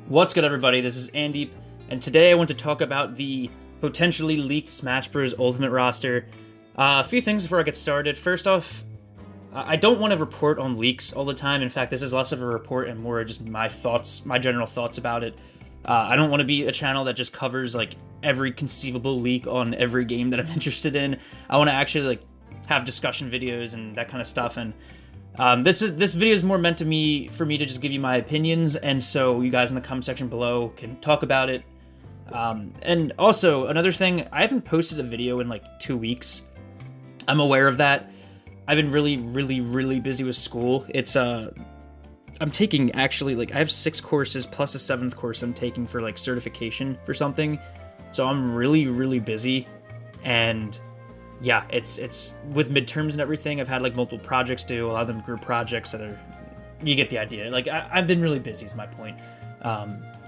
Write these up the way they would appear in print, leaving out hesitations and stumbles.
What's good, everybody? This is Andy, and today I want to talk about the potentially leaked Smash Bros. Ultimate roster. A few things before I get started. First off, I don't want to report on leaks all the time. In fact, this is less of a report and more just my thoughts, my general thoughts about it. I don't want to be a channel that just covers like every conceivable leak on every game that I'm interested in. I want to actually like have discussion videos and that kind of stuff. And this video is more meant for me to just give you my opinions, and so you guys in the comment section below can talk about it. And also another thing, I haven't posted a video in like 2 weeks. I'm aware of that. I've been really busy with school. It's I'm taking actually like I have 6 courses plus a 7th course I'm taking for like certification for something. So I'm really busy, and yeah, it's with midterms and everything. I've had like multiple projects due, a lot of them group projects that are, you get the idea. Like I've been really busy is my point.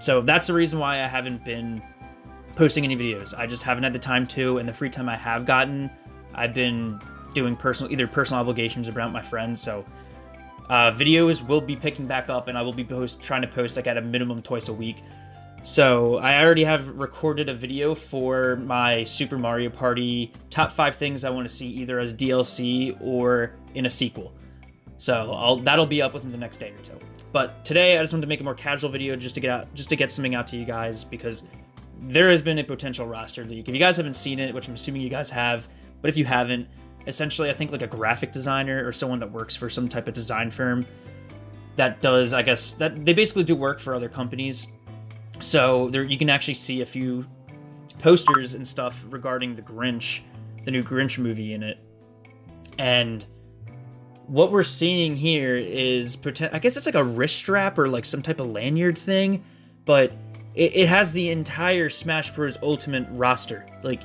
So that's the reason why I haven't been posting any videos. I just haven't had the time to, and the free time I have gotten, I've been doing either personal obligations around my friends. So videos will be picking back up, and I will be trying to post like at a minimum twice a week. So I already have recorded a video for my Super Mario Party top 5 things I want to see either as DLC or in a sequel. So that'll be up within the next day or two. But today I just wanted to make a more casual video just to get something out to you guys, because there has been a potential roster leak. If you guys haven't seen it, which I'm assuming you guys have, but if you haven't, essentially I think like a graphic designer or someone that works for some type of design firm that does, I guess, that they basically do work for other companies. So there, you can actually see a few posters and stuff regarding the Grinch, the new Grinch movie in it. And what we're seeing here is, I guess it's like a wrist strap or like some type of lanyard thing, but it has the entire Smash Bros. Ultimate roster. Like,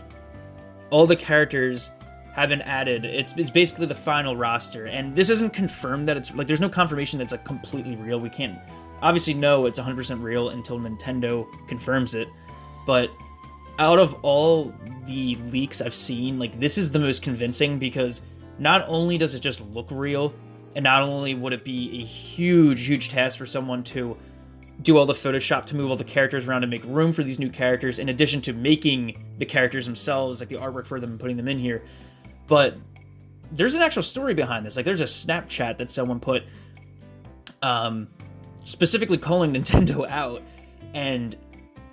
all the characters have been added. It's basically the final roster, and this isn't confirmed that it's, like, there's no confirmation that it's like completely real. We can't obviously know it's 100% real until Nintendo confirms it, but out of all the leaks I've seen, like, this is the most convincing, because not only does it just look real, and not only would it be a huge task for someone to do all the Photoshop to move all the characters around and make room for these new characters, in addition to making the characters themselves, like the artwork for them and putting them in here, but there's an actual story behind this. Like, there's a Snapchat that someone put, specifically calling Nintendo out, and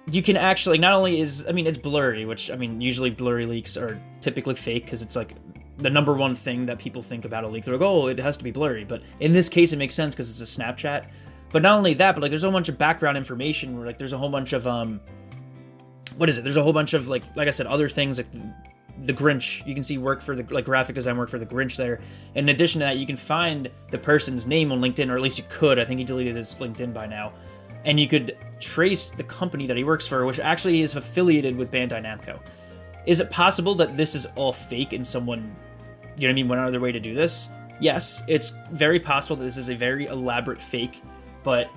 you can actually, not only is, I mean, it's blurry, which, I mean, usually blurry leaks are typically fake, because it's like the number one thing that people think about a leak. They're like, oh, it has to be blurry, but in this case it makes sense because it's a Snapchat. But not only that, but like there's a whole bunch of background information where like there's a whole bunch of what is it? There's a whole bunch of like I said, other things like the Grinch. You can see work for the like graphic design work for the Grinch there. In addition to that, you can find the person's name on LinkedIn, or at least you could. I think he deleted his LinkedIn by now, and you could trace the company that he works for, which actually is affiliated with Bandai Namco. Is it possible that this is all fake and someone, you know what I mean, went out of their way to do this? Yes, it's very possible that this is a very elaborate fake, but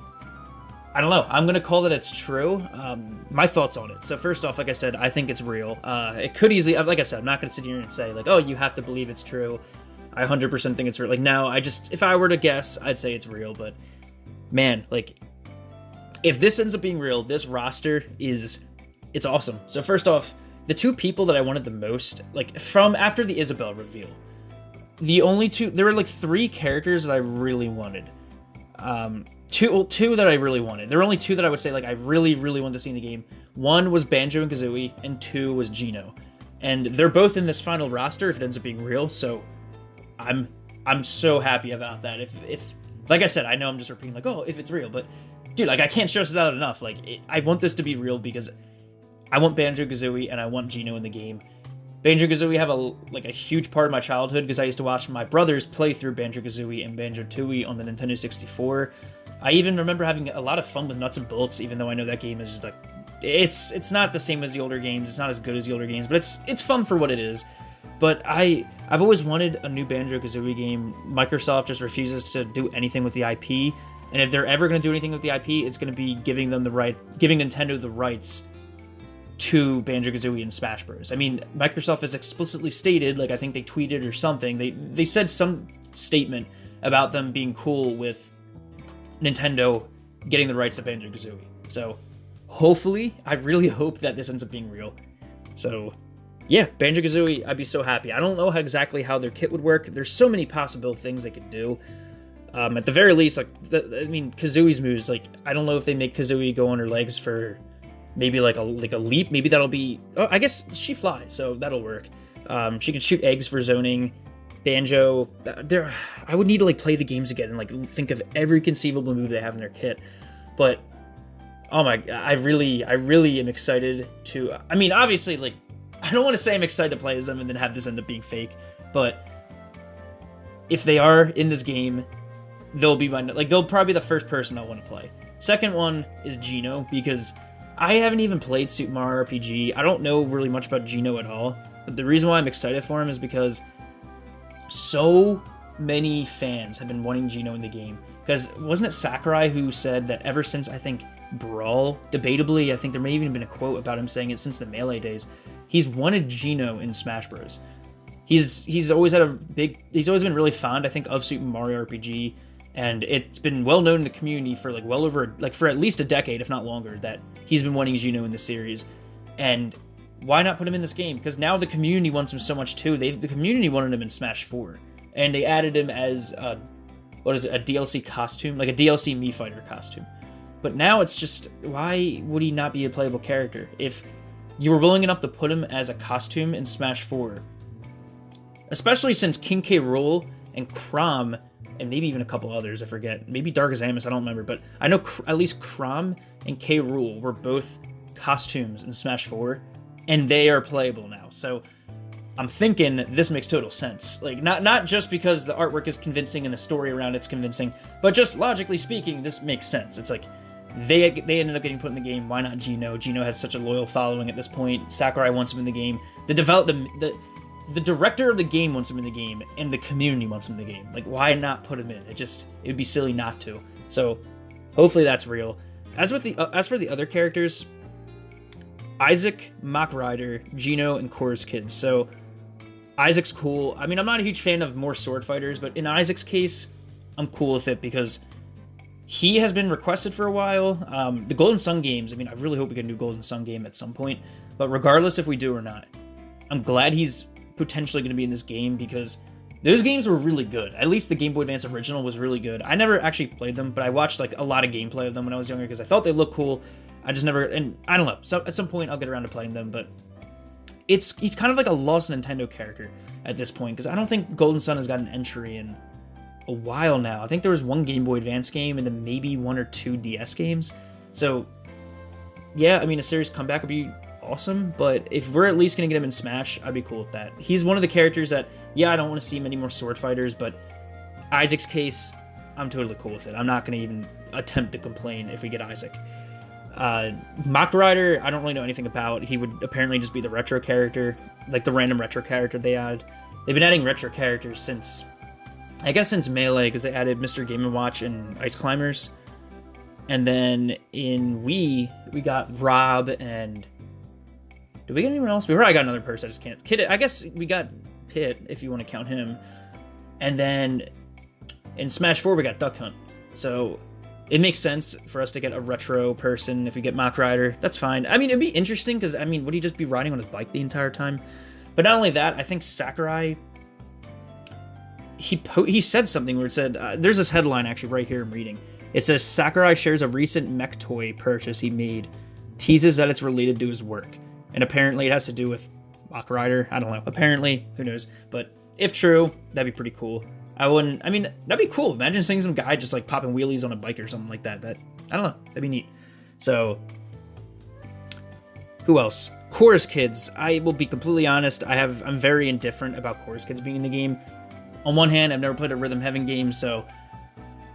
I don't know. I'm going to call that it's true. My thoughts on it. So first off, like I said, I think it's real. It could easily, like I said, I'm not going to sit here and say like, oh, you have to believe it's true. I 100% think it's real. Like, no, if I were to guess, I'd say it's real, but man, like, if this ends up being real, this roster it's awesome. So first off, the 2 people that I wanted the most, like from after the Isabelle reveal, there were like 3 characters that I really wanted. Two that I really wanted. There were only 2 that I would say like I really wanted to see in the game. One was Banjo and Kazooie, and 2 was Gino. And they're both in this final roster if it ends up being real. So I'm so happy about that. If like I said, I know I'm just repeating like, oh, if it's real, but dude, like I can't stress this out enough. Like I want this to be real because I want Banjo Kazooie and I want Gino in the game. Banjo Kazooie have a huge part of my childhood because I used to watch my brothers play through Banjo Kazooie and Banjo Tooie on the Nintendo 64. I even remember having a lot of fun with Nuts and Bolts, even though I know that game is just like, it's not the same as the older games. It's not as good as the older games, but it's fun for what it is. But I've always wanted a new Banjo Kazooie game. Microsoft just refuses to do anything with the IP, and if they're ever going to do anything with the IP, it's going to be giving Nintendo the rights to Banjo Kazooie and Smash Bros. I mean, Microsoft has explicitly stated, like I think they tweeted or something, they said some statement about them being cool with Nintendo getting the rights to Banjo Kazooie. So hopefully, I really hope that this ends up being real. So yeah, Banjo Kazooie, I'd be so happy. I don't know exactly how their kit would work. There's so many possible things they could do. At the very least, like Kazooie's moves. Like, I don't know if they make Kazooie go on her legs for maybe like a leap. Maybe that'll be. Oh, I guess she flies, so that'll work. She can shoot eggs for zoning. Banjo, I would need to like play the games again and like think of every conceivable move they have in their kit. But oh my, I really am excited to. I mean, obviously, like, I don't want to say I'm excited to play as them and then have this end up being fake, but if they are in this game, they'll probably be the first person I want to play. Second one is Gino, because I haven't even played Super Mario RPG. I don't know really much about Gino at all, but the reason why I'm excited for him is because so many fans have been wanting Gino in the game. Because wasn't it Sakurai who said that ever since, I think, Brawl, debatably, I think there may even been a quote about him saying it since the Melee days, he's wanted Gino in Smash Bros. He's always been really fond, I think, of Super Mario RPG, and it's been well known in the community for for at least a decade, if not longer, that he's been wanting Gino in the series. And why not put him in this game? Because now the community wants him so much too. The community wanted him in Smash 4, and they added him as a DLC costume, like a DLC Mii Fighter costume. But now it's just, why would he not be a playable character? If you were willing enough to put him as a costume in Smash 4, especially since King K. Rool and Chrom, and maybe even a couple others, I forget, maybe Dark Azamus, I don't remember, but I know at least Chrom and K. Rool were both costumes in Smash 4, and they are playable now. So I'm thinking this makes total sense. Like, not just because the artwork is convincing and the story around it's convincing, but just logically speaking, this makes sense. It's like, they ended up getting put in the game. Why not Gino? Gino has such a loyal following at this point. Sakurai wants him in the game. The director of the game wants him in the game, and the community wants him in the game. Like, why not put him in? It would be silly not to. So, hopefully that's real. As for the other characters, Isaac, Mach Rider, Gino, and Chorus Kids. So, Isaac's cool. I mean, I'm not a huge fan of more sword fighters, but in Isaac's case, I'm cool with it because he has been requested for a while. The Golden Sun games, I mean, I really hope we get a new Golden Sun game at some point, but regardless if we do or not, I'm glad he's potentially going to be in this game because those games were really good. At least the Game Boy Advance original was really good. I never actually played them, but I watched like a lot of gameplay of them when I was younger because I thought they looked cool. I just never, and I don't know, so at some point I'll get around to playing them, but he's kind of like a lost Nintendo character at this point because I don't think Golden Sun has got an entry in a while now. I think there was one Game Boy Advance game and then maybe one or two DS games. So yeah, I mean, a series comeback would be awesome, but if we're at least gonna get him in Smash, I'd be cool with that. He's one of the characters that, yeah, I don't want to see many more sword fighters, but Isaac's case, I'm totally cool with it. I'm not gonna even attempt to complain if we get Isaac. Mach Rider, I don't really know anything about. He would apparently just be the retro character, like the random retro character they add. They've been adding retro characters since Melee, because they added Mr. Game & Watch and Ice Climbers. And then in Wii, we got Rob and... Did we get anyone else? We probably got another person, I just can't... Kid, I guess we got Pit, if you want to count him. And then in Smash 4, we got Duck Hunt. So it makes sense for us to get a retro person if we get Mach Rider. That's fine. I mean, it'd be interesting, because, I mean, would he just be riding on his bike the entire time? But not only that, I think Sakurai... He said something where it said... there's this headline, actually, right here I'm reading. It says, Sakurai shares a recent mech toy purchase he made. Teases that it's related to his work. And apparently it has to do with Mach Rider. I don't know. Apparently, who knows? But if true, that'd be pretty cool. That'd be cool. Imagine seeing some guy just like popping wheelies on a bike or something like that. I don't know. That'd be neat. So, who else? Chorus Kids. I will be completely honest. I'm very indifferent about Chorus Kids being in the game. On one hand, I've never played a rhythm heaven game, so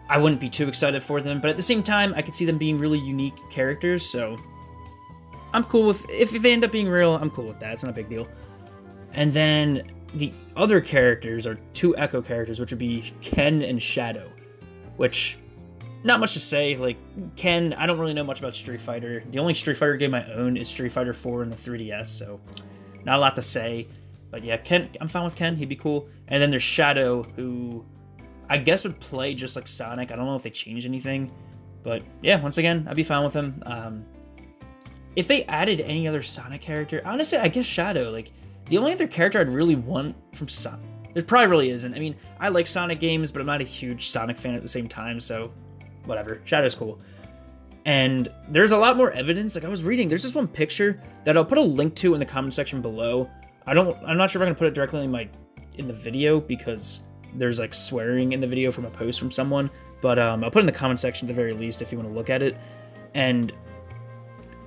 I wouldn't be too excited for them. But at the same time, I could see them being really unique characters, so I'm cool with... If they end up being real, I'm cool with that. It's not a big deal. And then the other characters are two Echo characters, which would be Ken and Shadow. Which, not much to say. Like, Ken, I don't really know much about Street Fighter. The only Street Fighter game I own is Street Fighter 4 in the 3DS, so not a lot to say. But yeah, Ken, I'm fine with Ken. He'd be cool. And then there's Shadow, who I guess would play just like Sonic. I don't know if they changed anything. But yeah, once again, I'd be fine with him. If they added any other Sonic character, honestly, I guess Shadow. Like, the only other character I'd really want from Sonic, there probably really isn't. I mean, I like Sonic games, but I'm not a huge Sonic fan at the same time, so whatever. Shadow's cool. And there's a lot more evidence. Like, I was reading, there's this one picture that I'll put a link to in the comment section below. I'm not sure if I'm gonna put it directly in the video because there's like swearing in the video from a post from someone, but I'll put it in the comment section at the very least if you want to look at it. And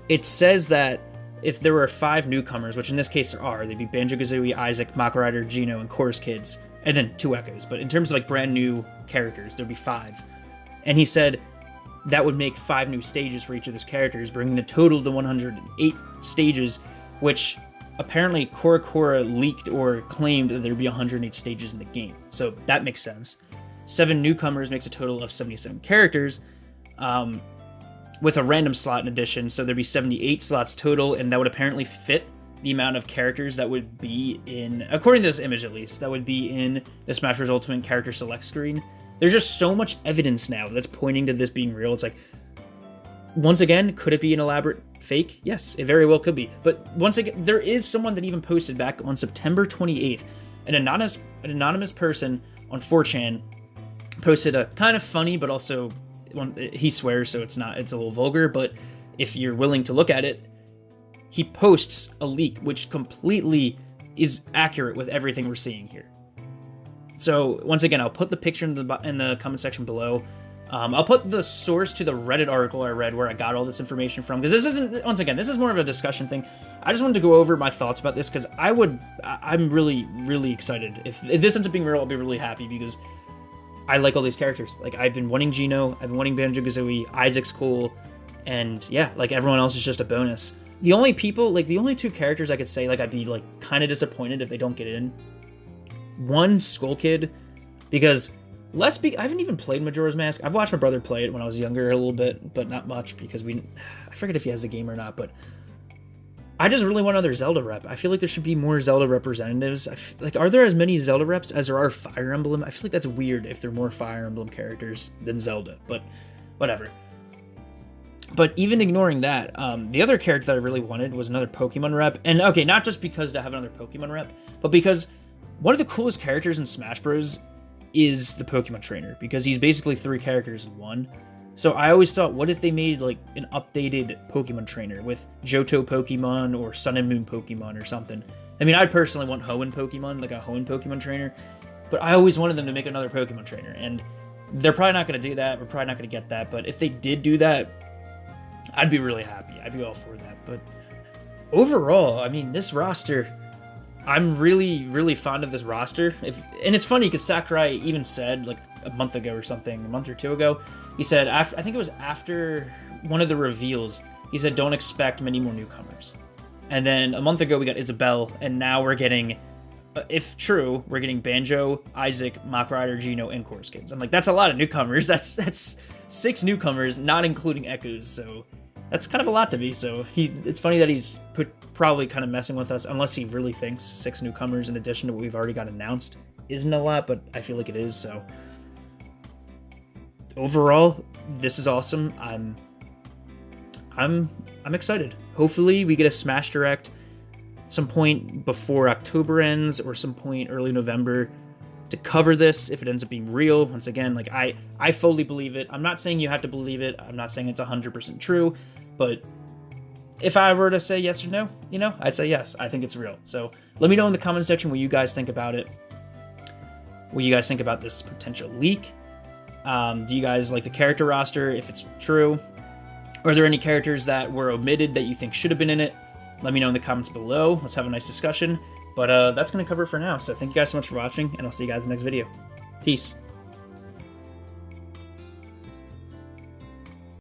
it says that if there were 5 newcomers, which in this case there are, they'd be Banjo Kazooie, Isaac, Mach Rider, Gino, and Chorus Kids, and then 2 Echoes. But in terms of like brand new characters, there'd be 5. And he said that would make 5 new stages for each of those characters, bringing the total to 108 stages, which apparently Cora leaked or claimed that there'd be 108 stages in the game. So that makes sense. 7 newcomers makes a total of 77 characters. With a random slot in addition, so there'd be 78 slots total, and that would apparently fit the amount of characters that would be in, according to this image at least, that would be in the Smash Bros. Ultimate character select screen. There's just so much evidence now that's pointing to this being real. It's like, once again, could it be an elaborate fake? Yes, it very well could be. But once again, there is someone that even posted back on September 28th, an anonymous person on 4chan posted a kind of funny, but also, he swears, so it's a little vulgar, but if you're willing to look at it, he posts a leak which completely is accurate with everything we're seeing here. So once again, I'll put the picture in the comment section below. I'll put the source to the Reddit article I read where I got all this information from, because this isn't, once again, this is more of a discussion thing. I just wanted to go over my thoughts about this, because I'm really, really excited. If this ends up being real, I'll be really happy, because I like all these characters. Like, I've been wanting Gino, I've been wanting Banjo Kazooie, Isaac's cool, and yeah, like everyone else is just a bonus. The only 2 characters I could say, like, I'd be like kind of disappointed if they don't get in. One, Skull Kid, because I haven't even played Majora's Mask. I've watched my brother play it when I was younger a little bit, but not much, because I forget if he has a game or not, but I just really want another Zelda rep. I feel like there should be more Zelda representatives. Like, are there as many Zelda reps as there are Fire Emblem? I feel like that's weird if there are more Fire Emblem characters than Zelda, but whatever. But even ignoring that, the other character that I really wanted was another Pokemon rep. And okay, not just because to have another Pokemon rep, but because one of the coolest characters in Smash Bros. Is the Pokemon Trainer, because he's basically 3 characters in one. So I always thought, what if they made like an updated Pokemon Trainer with Johto Pokemon or Sun and Moon Pokemon or something? I mean, I personally want Hoenn Pokemon, like a Hoenn Pokemon Trainer, but I always wanted them to make another Pokemon Trainer, and they're probably not going to do that. We're probably not going to get that, but if they did do that, I'd be really happy. I'd be all for that. But overall, I mean, this roster, I'm really, really fond of this roster. And it's funny because Sakurai even said, like a month ago or something, a month or 2 ago, he said, I think it was after one of the reveals, he said, don't expect many more newcomers. And then a month ago, we got Isabelle, and now we're getting, if true, we're getting Banjo, Isaac, Mach Rider, Gino, and Chorus Kids. I'm like, that's a lot of newcomers. That's 6 newcomers, not including Echoes, so that's kind of a lot to me. So it's funny that he's probably kind of messing with us, unless he really thinks 6 newcomers in addition to what we've already got announced isn't a lot, but I feel like it is. So overall, this is awesome. I'm excited. Hopefully we get a Smash Direct some point before October ends or some point early November to cover this if it ends up being real. Once again, like I fully believe it. I'm not saying you have to believe it. I'm not saying it's 100% true, but if I were to say yes or no, I'd say yes. I think it's real. So let me know in the comment section what you guys think about it. What you guys think about this potential leak. Do you guys like the character roster if it's true? Are there any characters that were omitted that you think should have been in it? Let me know in the comments below. Let's have a nice discussion. But that's going to cover it for now. So thank you guys so much for watching, and I'll see you guys in the next video. Peace.